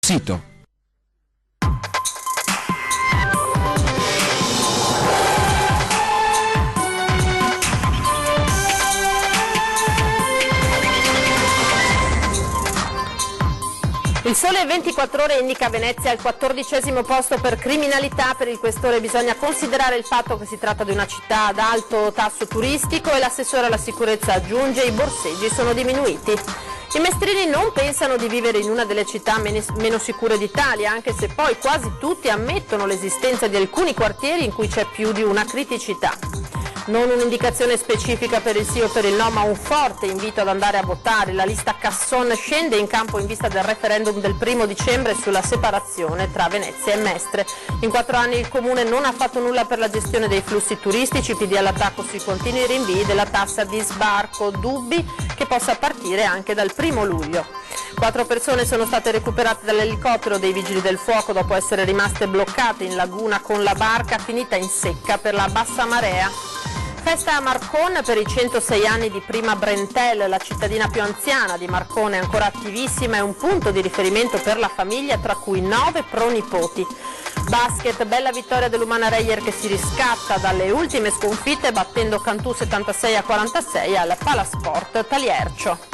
sito. Il Sole 24 Ore indica Venezia al 14° posto per criminalità. Per il questore bisogna considerare il fatto che si tratta di una città ad alto tasso turistico e l'assessore alla sicurezza aggiunge i borseggi sono diminuiti. I mestrini non pensano di vivere in una delle città meno sicure d'Italia, anche se poi quasi tutti ammettono l'esistenza di alcuni quartieri in cui c'è più di una criticità. Non un'indicazione specifica per il sì o per il no, ma un forte invito ad andare a votare. La lista Casson scende in campo in vista del referendum del 1° dicembre sulla separazione tra Venezia e Mestre. In 4 anni il Comune non ha fatto nulla per la gestione dei flussi turistici, PD all'attacco sui continui rinvii della tassa di sbarco, dubbi che possa partire anche dal 1° luglio. 4 persone sono state recuperate dall'elicottero dei Vigili del Fuoco dopo essere rimaste bloccate in laguna con la barca finita in secca per la bassa marea. Festa a Marcon per i 106 anni di Prima Brentel, la cittadina più anziana di Marcon è ancora attivissima e un punto di riferimento per la famiglia, tra cui 9 pronipoti. Basket, bella vittoria dell'Umana Reyer che si riscatta dalle ultime sconfitte battendo Cantù 76-46 al Palasport Taliercio.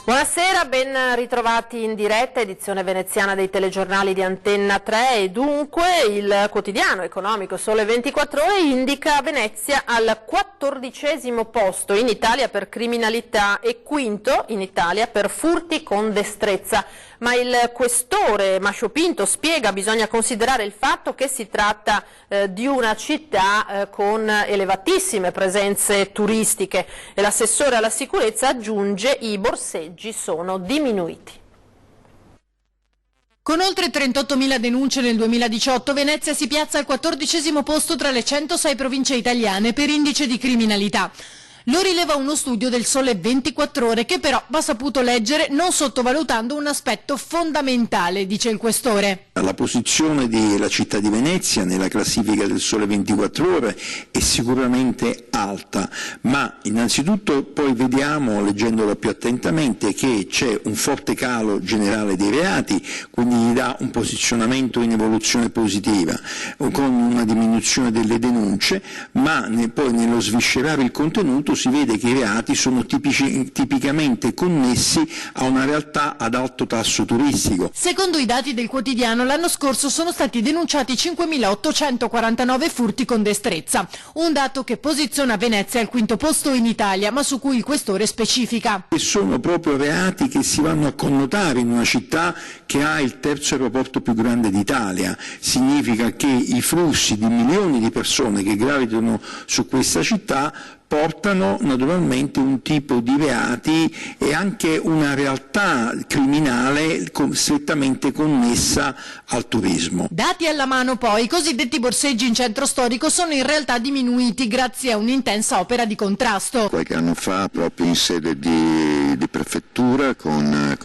Buonasera, ben ritrovati in diretta, edizione veneziana dei telegiornali di Antenna 3 e dunque il quotidiano economico Sole 24 Ore indica Venezia al 14° posto in Italia per criminalità e 5° in Italia per furti con destrezza. Ma il questore Mascio Pinto spiega bisogna considerare il fatto che si tratta di una città con elevatissime presenze turistiche e l'assessore alla sicurezza aggiunge i borseggi sono diminuiti. Con oltre 38.000 denunce nel 2018, Venezia si piazza al 14° posto tra le 106 province italiane per indice di criminalità. Lo rileva uno studio del Sole 24 Ore che però va saputo leggere non sottovalutando un aspetto fondamentale, dice il questore. La posizione della città di Venezia nella classifica del Sole 24 Ore è sicuramente alta, ma innanzitutto poi vediamo, leggendola più attentamente, che c'è un forte calo generale dei reati, quindi gli dà un posizionamento in evoluzione positiva, con una diminuzione delle denunce, ma poi nello sviscerare il contenuto si vede che i reati sono tipicamente connessi a una realtà ad alto tasso turistico. Secondo i dati del quotidiano, l'anno scorso sono stati denunciati 5.849 furti con destrezza, un dato che posiziona Venezia al 5° posto in Italia, ma su cui il questore specifica. E sono proprio reati che si vanno a connotare in una città che ha il 3° aeroporto più grande d'Italia. Significa che i flussi di milioni di persone che gravitano su questa città portano naturalmente un tipo di reati e anche una realtà criminale strettamente connessa al turismo. Dati alla mano poi, i cosiddetti borseggi in centro storico sono in realtà diminuiti grazie a un'intensa opera di contrasto. Qualche anno fa, proprio in sede di prefettura, con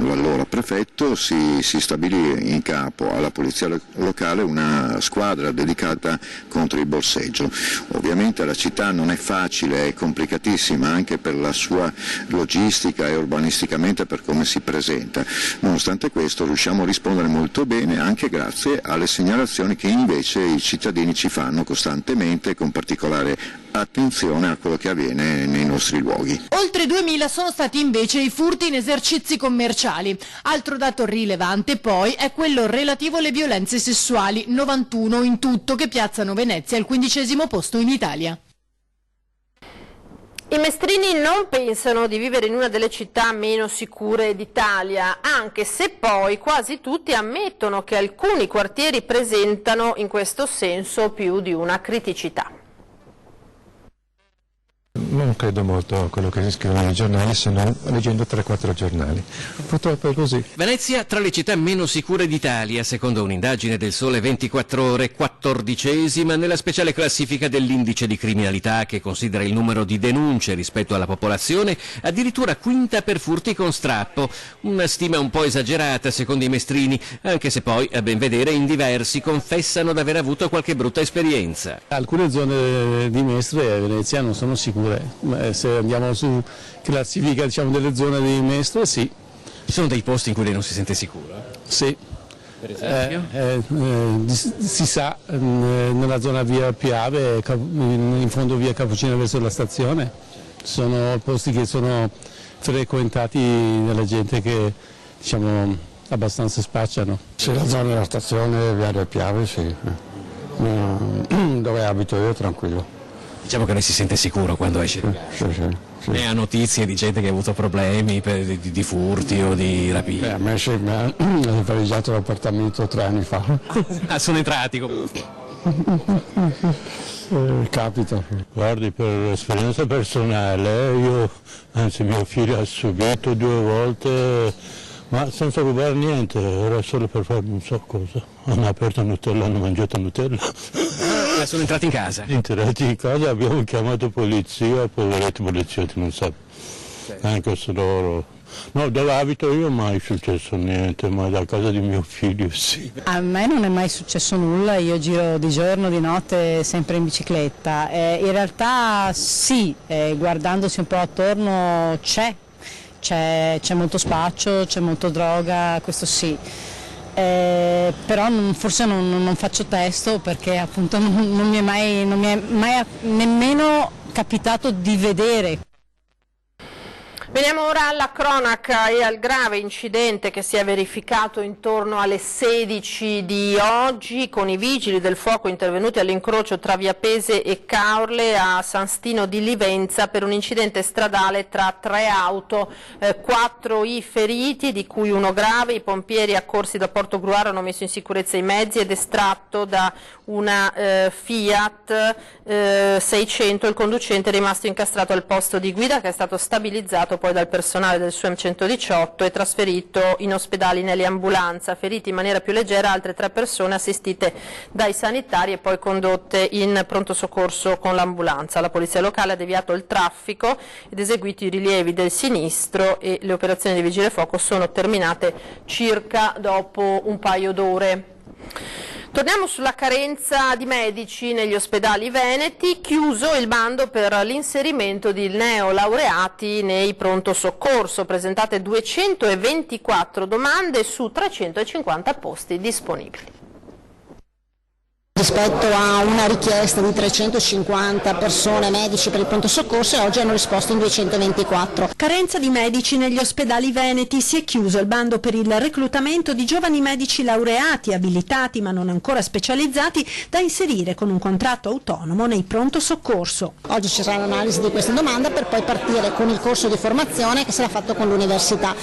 l'allora prefetto, si stabilì in capo alla polizia locale una squadra dedicata contro il borseggio. Ovviamente la città non è facile, è complicatissima anche per la sua logistica e urbanisticamente per come si presenta. Nonostante questo riusciamo a rispondere molto bene anche grazie alle segnalazioni che invece i cittadini ci fanno costantemente, con particolare attenzione a quello che avviene nei nostri luoghi. Oltre 2.000 sono stati invece i furti in esercizi commerciali. Altro dato rilevante poi è quello relativo alle violenze sessuali, 91 in tutto, che piazzano Venezia al 15° posto in Italia. I mestrini non pensano di vivere in una delle città meno sicure d'Italia, anche se poi quasi tutti ammettono che alcuni quartieri presentano in questo senso più di una criticità. Non credo molto a quello che si scrive nei giornali, se non leggendo 3-4 giornali. Purtroppo è così. Venezia tra le città meno sicure d'Italia, secondo un'indagine del Sole 24 Ore, 14ª nella speciale classifica dell'indice di criminalità che considera il numero di denunce rispetto alla popolazione, addirittura 5ª per furti con strappo. Una stima un po' esagerata secondo i mestrini, anche se poi, a ben vedere, in diversi confessano di aver avuto qualche brutta esperienza. Alcune zone di Mestre a Venezia non sono sicure. Se andiamo su classifica delle zone di Mestre, sì, Ci sono dei posti in cui lei non si sente sicuro? Sì. Per esempio? Si sa, nella zona via Piave, in fondo via Cappuccina verso la stazione, sono posti che sono frequentati dalla gente che, diciamo, abbastanza spacciano. Sì, la zona della stazione, via del Piave, sì. Dove abito io, tranquillo. Diciamo che lei si sente sicuro quando esce di casa. Sì. E ha notizie di gente che ha avuto problemi di furti o di rapine? A me sì, mi ha valigiato l'appartamento 3 anni fa. Ah, sono entrati comunque. Capita. Guardi, per esperienza personale, mio figlio ha subito 2 volte, ma senza rubare niente, era solo per farmi non so cosa. Hanno aperto Nutella, hanno mangiato Nutella. Sono entrati in casa? Entrati in casa, abbiamo chiamato polizia, poveretti poliziotti, non sa, anche se loro. No, dove abito io mai è successo niente, ma da casa di mio figlio sì. A me non è mai successo nulla, io giro di giorno, di notte, sempre in bicicletta. In realtà sì, guardandosi un po' attorno c'è molto spaccio, c'è molto droga, questo sì. Però forse non faccio testo perché appunto non mi è mai nemmeno capitato di vedere. Veniamo ora alla cronaca e al grave incidente che si è verificato intorno alle 16 di oggi con i vigili del fuoco intervenuti all'incrocio tra Via Pese e Caorle a San Stino di Livenza per un incidente stradale tra 3 auto, 4 i feriti di cui 1 grave. I pompieri accorsi da Porto Gruaro hanno messo in sicurezza i mezzi ed estratto da una Fiat 600 il conducente è rimasto incastrato al posto di guida che è stato stabilizzato poi dal personale del SUEM 118 e trasferito in ospedale in eliambulanza. Feriti in maniera più leggera altre 3 persone assistite dai sanitari e poi condotte in pronto soccorso con l'ambulanza. La polizia locale ha deviato il traffico ed eseguito i rilievi del sinistro e le operazioni di vigile fuoco sono terminate circa dopo un paio d'ore. Torniamo sulla carenza di medici negli ospedali veneti, chiuso il bando per l'inserimento di neolaureati nei pronto soccorso, presentate 224 domande su 350 posti disponibili. Rispetto a una richiesta di 350 persone medici per il pronto soccorso e oggi hanno risposto in 224. Carenza di medici negli ospedali veneti, si è chiuso il bando per il reclutamento di giovani medici laureati, abilitati ma non ancora specializzati da inserire con un contratto autonomo nei pronto soccorso. Oggi ci sarà l'analisi di questa domanda per poi partire con il corso di formazione che sarà fatto con l'università.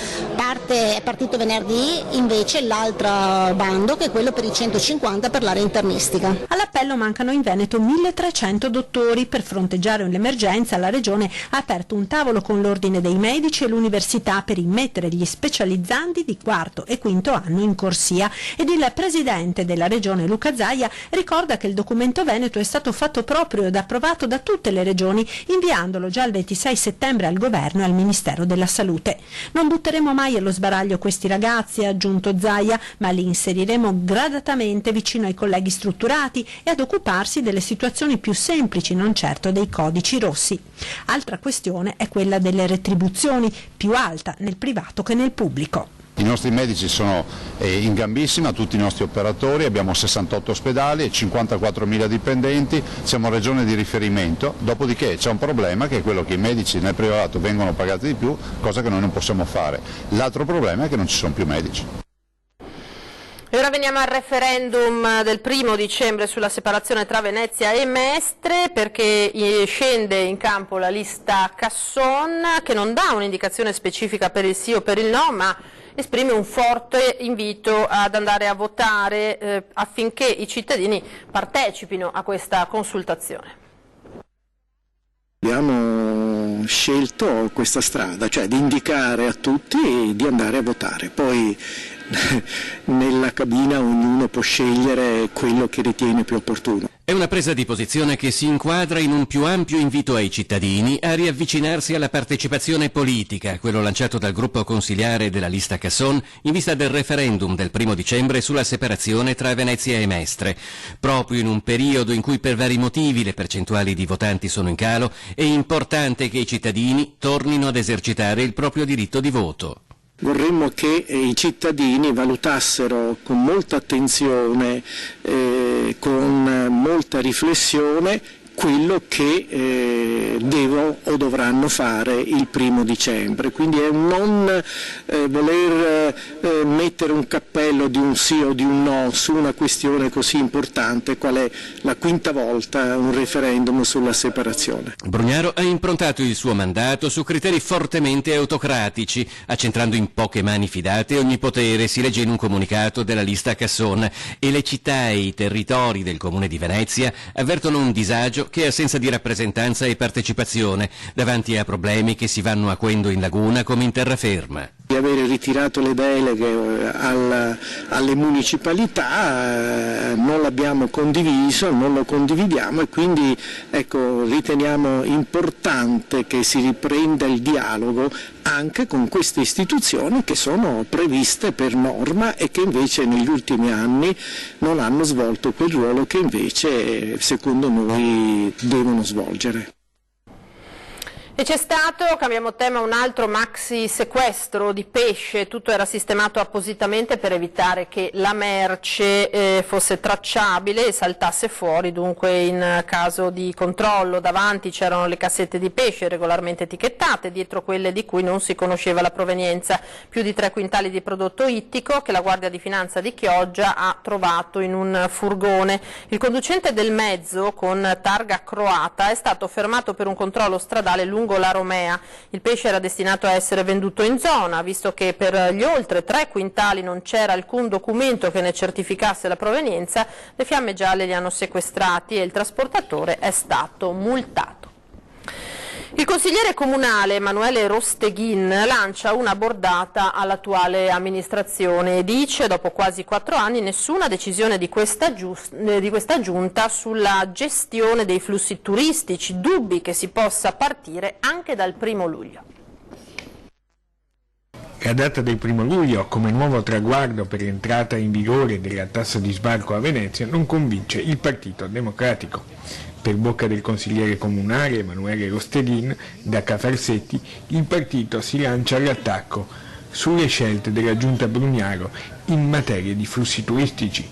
È partito venerdì invece l'altro bando che è quello per i 150 per l'area internistica. All'appello mancano in Veneto 1300 dottori. Per fronteggiare l'emergenza la Regione ha aperto un tavolo con l'Ordine dei Medici e l'Università per immettere gli specializzandi di 4° e 5° anno in corsia ed il Presidente della Regione Luca Zaia ricorda che il documento Veneto è stato fatto proprio ed approvato da tutte le regioni inviandolo già il 26 settembre al Governo e al Ministero della Salute. Non butteremo mai allo sbaraglio questi ragazzi, ha aggiunto Zaia, ma li inseriremo gradatamente vicino ai colleghi strutturati e ad occuparsi delle situazioni più semplici, non certo dei codici rossi. Altra questione è quella delle retribuzioni, più alta nel privato che nel pubblico. I nostri medici sono in gambissima, tutti i nostri operatori, abbiamo 68 ospedali e 54.000 dipendenti, siamo regione di riferimento, dopodiché c'è un problema che è quello che i medici nel privato vengono pagati di più, cosa che noi non possiamo fare. L'altro problema è che non ci sono più medici. E ora veniamo al referendum del 1° dicembre sulla separazione tra Venezia e Mestre, perché scende in campo la lista Casson che non dà un'indicazione specifica per il sì o per il no, ma esprime un forte invito ad andare a votare affinché i cittadini partecipino a questa consultazione. Abbiamo scelto questa strada, cioè di indicare a tutti di andare a votare, poi nella cabina ognuno può scegliere quello che ritiene più opportuno. È una presa di posizione che si inquadra in un più ampio invito ai cittadini a riavvicinarsi alla partecipazione politica, quello lanciato dal gruppo consiliare della lista Casson in vista del referendum del 1° dicembre sulla separazione tra Venezia e Mestre. Proprio in un periodo in cui per vari motivi le percentuali di votanti sono in calo, è importante che i cittadini tornino ad esercitare il proprio diritto di voto. vorremmo che i cittadini valutassero con molta attenzione, con molta riflessione, quello che devono o dovranno fare il 1° dicembre, quindi è un non voler mettere un cappello di un sì o di un no su una questione così importante qual è la 5ª volta un referendum sulla separazione. Brugnaro ha improntato il suo mandato su criteri fortemente autocratici, accentrando in poche mani fidate ogni potere, si legge in un comunicato della lista Casson, e le città e i territori del Comune di Venezia avvertono un disagio che è assenza di rappresentanza e partecipazione davanti a problemi che si vanno acuendo in laguna come in terraferma. Di avere ritirato le deleghe alle municipalità non l'abbiamo condiviso, non lo condividiamo e quindi riteniamo importante che si riprenda il dialogo anche con queste istituzioni che sono previste per norma e che invece negli ultimi anni non hanno svolto quel ruolo che invece secondo noi devono svolgere. E c'è stato, cambiamo tema, un altro maxi sequestro di pesce, tutto era sistemato appositamente per evitare che la merce fosse tracciabile e saltasse fuori, dunque in caso di controllo davanti c'erano le cassette di pesce regolarmente etichettate, dietro quelle di cui non si conosceva la provenienza, più di 3 quintali di prodotto ittico che la Guardia di Finanza di Chioggia ha trovato in un furgone. Il conducente del mezzo con targa croata è stato fermato per un controllo stradale lungo la Romea. Il pesce era destinato a essere venduto in zona, visto che per gli oltre 3 quintali non c'era alcun documento che ne certificasse la provenienza, le fiamme gialle li hanno sequestrati e il trasportatore è stato multato. Il consigliere comunale Emanuele Rosteghin lancia una bordata all'attuale amministrazione e dice: dopo quasi 4 anni nessuna decisione di questa giunta sulla gestione dei flussi turistici, dubbi che si possa partire anche dal 1° luglio. La data del 1° luglio, come nuovo traguardo per l'entrata in vigore della tassa di sbarco a Venezia, non convince il Partito Democratico. Per bocca del consigliere comunale Emanuele Rosteghin, da Cafarsetti, il partito si lancia all'attacco sulle scelte della giunta Brugnaro in materia di flussi turistici.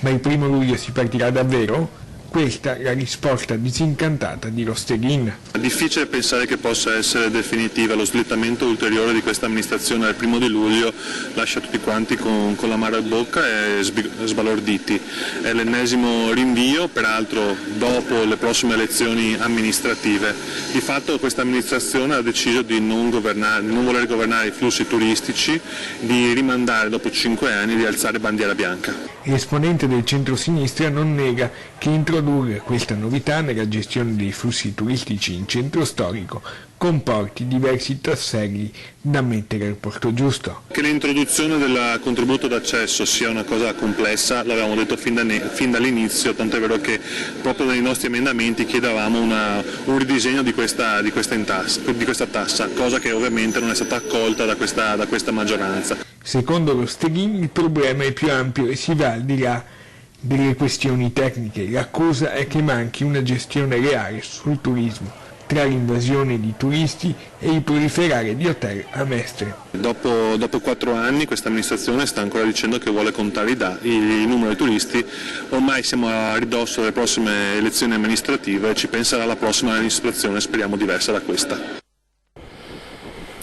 Ma il 1° luglio si partirà davvero? Questa è la risposta disincantata di Rosteghin. È difficile pensare che possa essere definitiva, lo slittamento ulteriore di questa amministrazione al 1° di luglio lascia tutti quanti con l'amaro in bocca e sbalorditi. È l'ennesimo rinvio, peraltro dopo le prossime elezioni amministrative. Di fatto questa amministrazione ha deciso di non voler governare i flussi turistici, di rimandare dopo 5 anni di alzare bandiera bianca. L'esponente del centro-sinistra non nega che introdurre questa novità nella gestione dei flussi turistici in centro storico comporti diversi tasselli da mettere al posto giusto. Che l'introduzione del contributo d'accesso sia una cosa complessa l'avevamo detto fin dall'inizio, tanto è vero che proprio nei nostri emendamenti chiedevamo un ridisegno di questa tassa, cosa che ovviamente non è stata accolta da questa maggioranza. Secondo Rosteghin il problema è più ampio e si va al di là delle questioni tecniche. L'accusa è che manchi una gestione reale sul turismo, tra l'invasione di turisti e il proliferare di hotel a Mestre. Dopo 4 anni questa amministrazione sta ancora dicendo che vuole contare il numero di turisti, ormai siamo a ridosso delle prossime elezioni amministrative, ci penserà la prossima amministrazione, speriamo diversa da questa.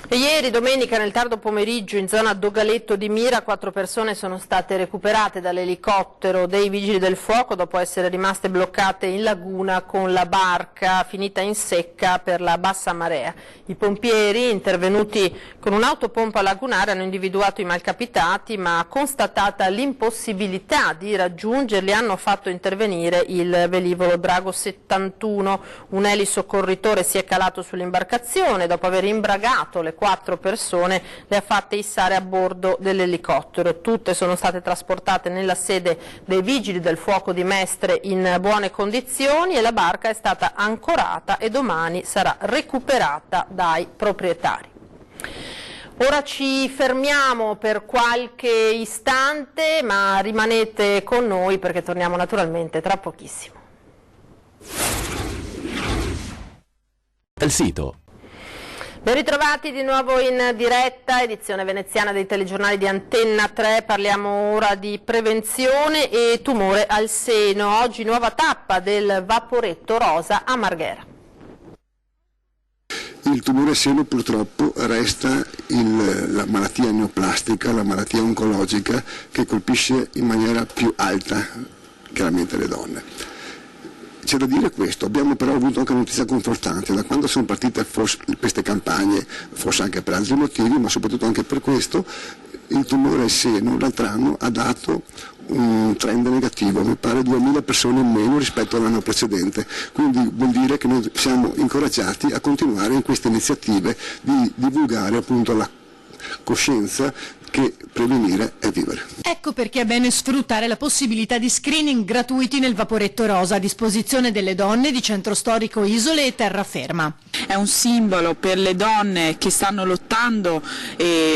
E ieri, domenica, nel tardo pomeriggio, in zona Dogaletto di Mira, 4 persone sono state recuperate dall'elicottero dei Vigili del Fuoco dopo essere rimaste bloccate in laguna con la barca finita in secca per la bassa marea. I pompieri, intervenuti con un'autopompa lagunare, hanno individuato i malcapitati, ma constatata l'impossibilità di raggiungerli, hanno fatto intervenire il velivolo Drago 71. Un elisoccorritore si è calato sull'imbarcazione, dopo aver imbragato le 4 persone le ha fatte issare a bordo dell'elicottero. Tutte sono state trasportate nella sede dei Vigili del Fuoco di Mestre in buone condizioni e la barca è stata ancorata e domani sarà recuperata dai proprietari. Ora ci fermiamo per qualche istante, ma rimanete con noi perché torniamo naturalmente tra pochissimo. Il sito Ben ritrovati di nuovo in diretta, edizione veneziana dei telegiornali di Antenna 3, parliamo ora di prevenzione e tumore al seno. Oggi nuova tappa del vaporetto rosa a Marghera. Il tumore al seno purtroppo resta la malattia neoplastica, la malattia oncologica che colpisce in maniera più alta chiaramente le donne. C'è da dire questo, abbiamo però avuto anche una notizia confortante, da quando sono partite queste campagne, forse anche per altri motivi, ma soprattutto anche per questo, il tumore al seno l'altro anno ha dato un trend negativo, mi pare 2.000 persone in meno rispetto all'anno precedente, quindi vuol dire che noi siamo incoraggiati a continuare in queste iniziative di divulgare appunto la coscienza che prevenire è vivere. Ecco perché è bene sfruttare la possibilità di screening gratuiti nel vaporetto rosa a disposizione delle donne di Centro Storico Isole e Terraferma. È un simbolo per le donne che stanno lottando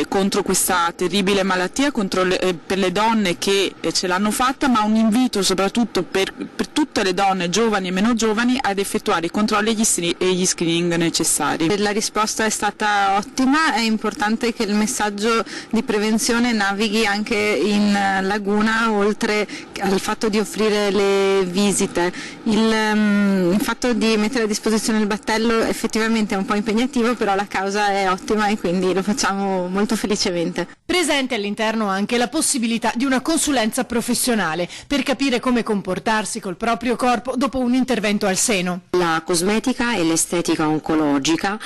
contro questa terribile malattia, per le donne che ce l'hanno fatta, ma un invito soprattutto per tutte le donne giovani e meno giovani ad effettuare i controlli e gli screening necessari. La risposta è stata ottima, è importante che il messaggio di prevenzione navighi anche in laguna, oltre al fatto di offrire le visite. Il fatto di mettere a disposizione il battello effettivamente è un po' impegnativo, però la causa è ottima e quindi lo facciamo molto felicemente. Presente all'interno anche la possibilità di una consulenza professionale per capire come comportarsi col proprio corpo dopo un intervento al seno. La cosmetica e l'estetica oncologica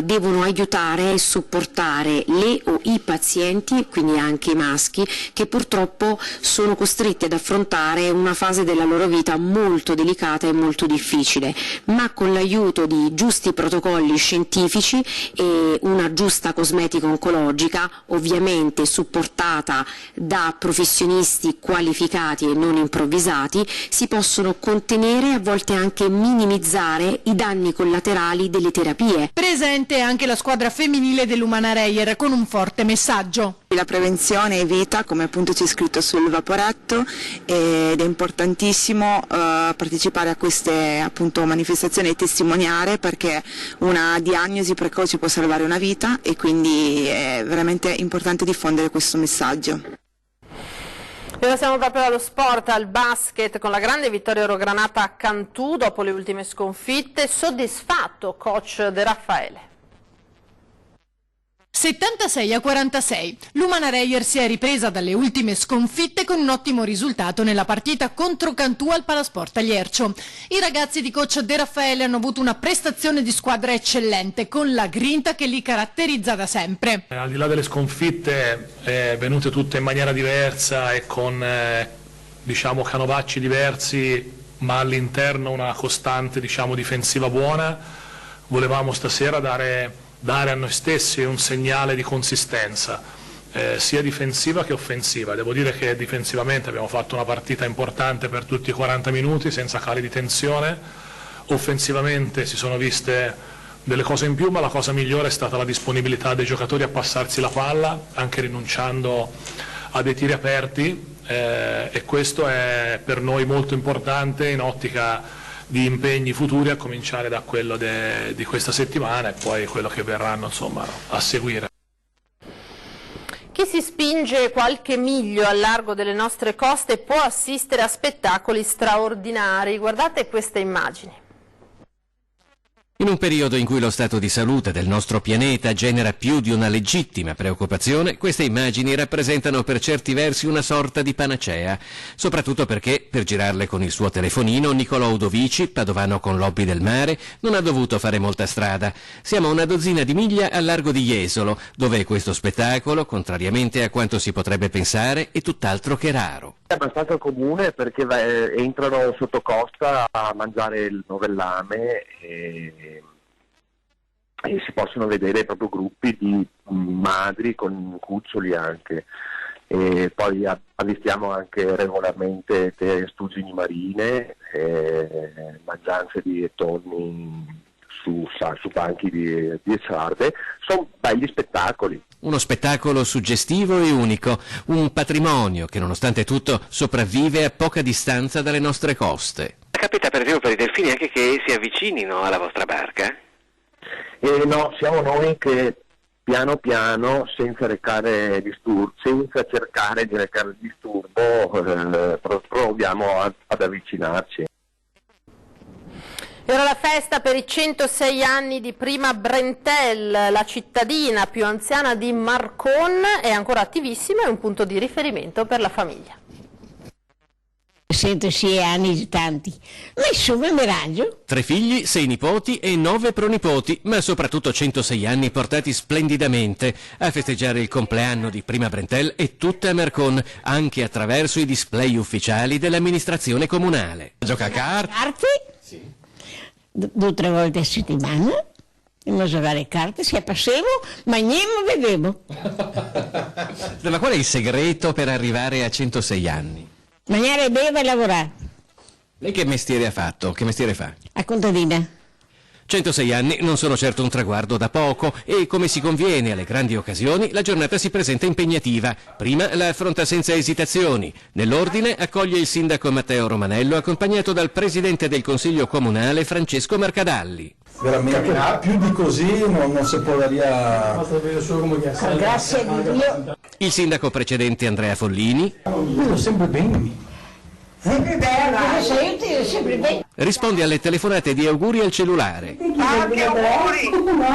devono aiutare e supportare le o i pazienti, quindi anche i maschi, che purtroppo sono costretti ad affrontare una fase della loro vita molto delicata e molto difficile, ma con l'aiuto di giusti protocolli scientifici e una giusta cosmetica oncologica, ovviamente supportata da professionisti qualificati e non improvvisati, si possono contenere e a volte anche minimizzare i danni collaterali delle terapie. Presente anche la squadra femminile dell'Umana Reyer con un forte messaggio. La prevenzione è vita, come appunto c'è scritto sul vaporetto, ed è importantissimo partecipare a queste appunto manifestazioni e testimoniare, perché una diagnosi precoce può salvare una vita e quindi è veramente importante diffondere questo messaggio. E ora siamo proprio allo sport, al basket, con la grande vittoria eurogranata a Cantù dopo le ultime sconfitte. Soddisfatto coach De Raffaele. 76-46. L'Umana Reyer si è ripresa dalle ultime sconfitte con un ottimo risultato nella partita contro Cantù al Palasport Liercio. I ragazzi di coach De Raffaele hanno avuto una prestazione di squadra eccellente, con la grinta che li caratterizza da sempre. Al di là delle sconfitte, venute tutte in maniera diversa e con canovacci diversi, ma all'interno una costante difensiva buona, volevamo stasera dare a noi stessi un segnale di consistenza, sia difensiva che offensiva. Devo dire che difensivamente abbiamo fatto una partita importante per tutti i 40 minuti, senza cali di tensione. Offensivamente si sono viste delle cose in più, ma la cosa migliore è stata la disponibilità dei giocatori a passarsi la palla, anche rinunciando a dei tiri aperti, e questo è per noi molto importante in ottica di impegni futuri, a cominciare da quello di questa settimana e poi quello che verranno a seguire. Chi si spinge qualche miglio al largo delle nostre coste può assistere a spettacoli straordinari. Guardate queste immagini. In un periodo in cui lo stato di salute del nostro pianeta genera più di una legittima preoccupazione, queste immagini rappresentano per certi versi una sorta di panacea, soprattutto perché, per girarle con il suo telefonino, Niccolò Udovici, padovano con l'hobby del mare, non ha dovuto fare molta strada. Siamo a una dozzina di miglia al largo di Jesolo, dove questo spettacolo, contrariamente a quanto si potrebbe pensare, è tutt'altro che raro. È abbastanza comune perché entrano sotto costa a mangiare il novellame e si possono vedere proprio gruppi di madri con cuccioli anche. E poi avvistiamo anche regolarmente stuggini marine, mangianze di tonni su banchi di sarde. Sono belli spettacoli. Uno spettacolo suggestivo e unico, un patrimonio che nonostante tutto sopravvive a poca distanza dalle nostre coste. Capita per esempio per i delfini anche che si avvicinino alla vostra barca? No, siamo noi che piano piano, senza cercare di recare disturbo, proviamo ad avvicinarci. E ora la festa per i 106 anni di Prima Brentel, la cittadina più anziana di Marcon, è ancora attivissima e un punto di riferimento per la famiglia. 106 anni tanti, nessun meraggio. 3 figli, 6 nipoti e 9 pronipoti, ma soprattutto 106 anni portati splendidamente a festeggiare il compleanno di Prima Brentel e tutta Marcon, anche attraverso i display ufficiali dell'amministrazione comunale. Gioca a carte? Sì. 2 o 3 volte a settimana, andiamo a giocare carte, si passevo, mangiamo e bevevo. Ma qual è il segreto per arrivare a 106 anni? Mangiare, bere e lavorare. Lei che mestiere ha fatto? Che mestiere fa? A contadina. 106 anni non sono certo un traguardo da poco e, come si conviene alle grandi occasioni, la giornata si presenta impegnativa. Prima la affronta senza esitazioni. Nell'ordine accoglie il sindaco Matteo Romanello, accompagnato dal presidente del Consiglio Comunale Francesco Mercadalli. Veramente più di così non si potrebbe. Grazie a Dio. Il sindaco precedente Andrea Follini sempre bene. Sempre bene, sempre bene. Risponde alle telefonate di auguri al cellulare.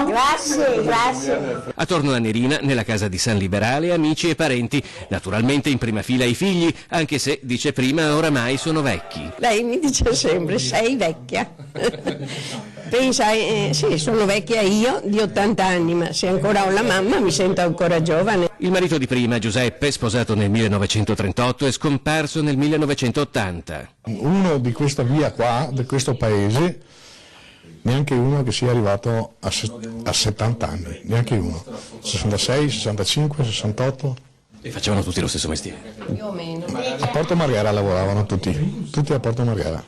Grazie. Attorno a Nerina, nella casa di San Liberale, amici e parenti. Naturalmente in prima fila i figli, anche se, dice Prima, oramai sono vecchi. Lei mi dice sempre, sei vecchia. Pensa, sì, sono vecchia io di 80 anni, ma se ancora ho la mamma mi sento ancora giovane. Il marito di Prima, Giuseppe, sposato nel 1938, è scomparso nel 1980. Uno di questa via qua, di questo paese, neanche uno che sia arrivato a 70 anni, neanche uno. 66, 65, 68. E facevano tutti lo stesso mestiere. Più o meno. A Porto Marghera lavoravano tutti a Porto Marghera.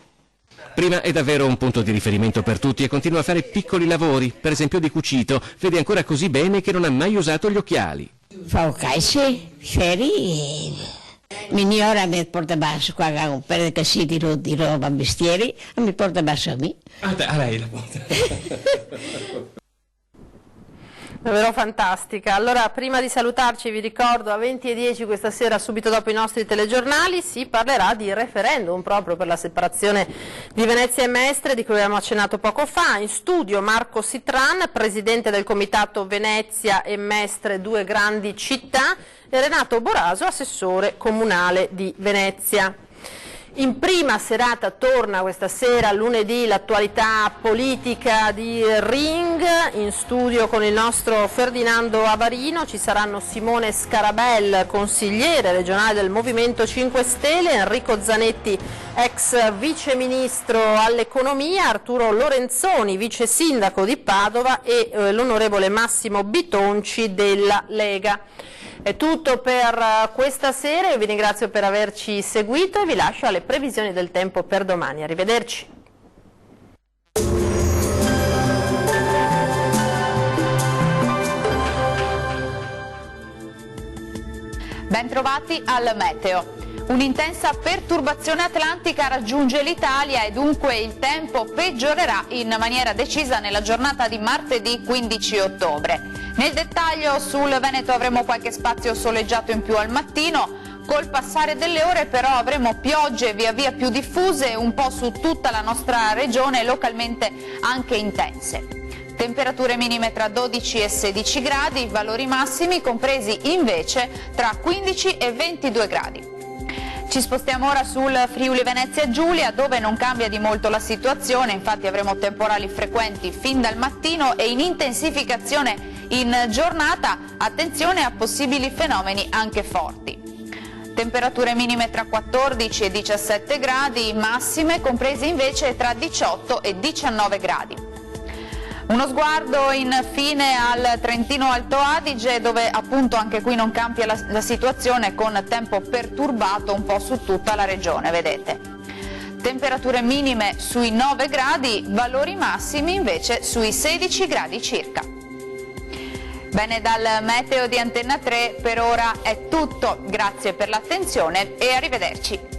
Prima è davvero un punto di riferimento per tutti e continua a fare piccoli lavori, per esempio di cucito. Vede ancora così bene che non ha mai usato gli occhiali. Fa calci, ferri e mia ora mi porta basso qua un paio di cassini di roba mestieri e mi porta basso a me. A lei la porta. Davvero fantastica. Allora, prima di salutarci vi ricordo a 20:10 questa sera, subito dopo i nostri telegiornali, si parlerà di referendum proprio per la separazione di Venezia e Mestre, di cui abbiamo accennato poco fa. In studio Marco Sitran, presidente del comitato Venezia e Mestre, 2 grandi città, e Renato Boraso, assessore comunale di Venezia. In prima serata torna questa sera, lunedì, l'attualità politica di Ring. In studio con il nostro Ferdinando Avarino ci saranno Simone Scarabel, consigliere regionale del Movimento 5 Stelle, Enrico Zanetti, ex viceministro all'economia, Arturo Lorenzoni, vice sindaco di Padova, e l'onorevole Massimo Bitonci della Lega. È tutto per questa sera, io vi ringrazio per averci seguito e vi lascio alle previsioni del tempo per domani. Arrivederci. Bentrovati al meteo. Un'intensa perturbazione atlantica raggiunge l'Italia e dunque il tempo peggiorerà in maniera decisa nella giornata di martedì 15 ottobre. Nel dettaglio sul Veneto avremo qualche spazio soleggiato in più al mattino, col passare delle ore però avremo piogge via via più diffuse un po' su tutta la nostra regione, localmente anche intense. Temperature minime tra 12 e 16 gradi, valori massimi compresi invece tra 15 e 22 gradi. Ci spostiamo ora sul Friuli Venezia Giulia, dove non cambia di molto la situazione, infatti avremo temporali frequenti fin dal mattino e in intensificazione in giornata, attenzione a possibili fenomeni anche forti. Temperature minime tra 14 e 17 gradi, massime comprese invece tra 18 e 19 gradi. Uno sguardo infine al Trentino Alto Adige, dove appunto anche qui non cambia la situazione, con tempo perturbato un po' su tutta la regione, vedete. Temperature minime sui 9 gradi, valori massimi invece sui 16 gradi circa. Bene, dal meteo di Antenna 3 per ora è tutto, grazie per l'attenzione e arrivederci.